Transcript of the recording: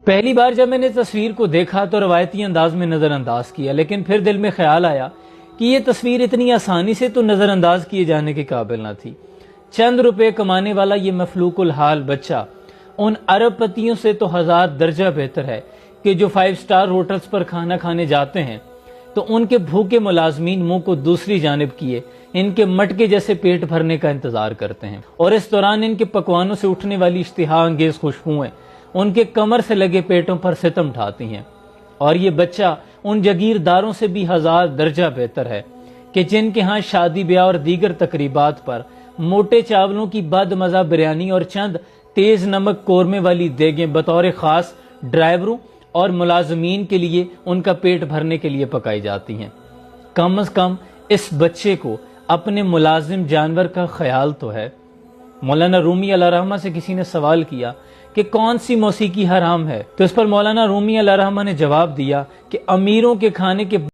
پہلی بار جب میں نے تصویر کو دیکھا تو روایتی انداز میں نظر انداز کیا، لیکن پھر دل میں خیال آیا کہ یہ تصویر اتنی آسانی سے تو نظر انداز کیے جانے کے قابل نہ تھی۔ چند روپے کمانے والا یہ مفلوق الحال بچہ ان ارب پتیوں سے تو ہزار درجہ بہتر ہے کہ جو 5 سٹار ہوٹلز پر کھانا کھانے جاتے ہیں تو ان کے بھوکے ملازمین منہ کو دوسری جانب کیے ان کے مٹکے جیسے پیٹ بھرنے کا انتظار کرتے ہیں، اور اس دوران ان کے پکوانوں سے اٹھنے والی اشتہا انگیز خوشبوئیں ان کے کمر سے لگے پیٹوں پر ستم ڈھاتی ہیں۔ اور یہ بچہ ان جاگیرداروں سے بھی ہزار درجہ بہتر ہے کہ جن کے ہاں شادی بیاہ اور دیگر تقریبات پر موٹے چاولوں کی بد مزہ بریانی اور چند تیز نمک قورمے والی دیگیں بطور خاص ڈرائیوروں اور ملازمین کے لیے ان کا پیٹ بھرنے کے لیے پکائی جاتی ہیں۔ کم از کم اس بچے کو اپنے ملازم جانور کا خیال تو ہے۔ مولانا رومی علیہ رحمہ سے کسی نے سوال کیا کہ کون سی موسیقی حرام ہے، تو اس پر مولانا رومی علیہ رحمہ نے جواب دیا کہ امیروں کے کھانے کے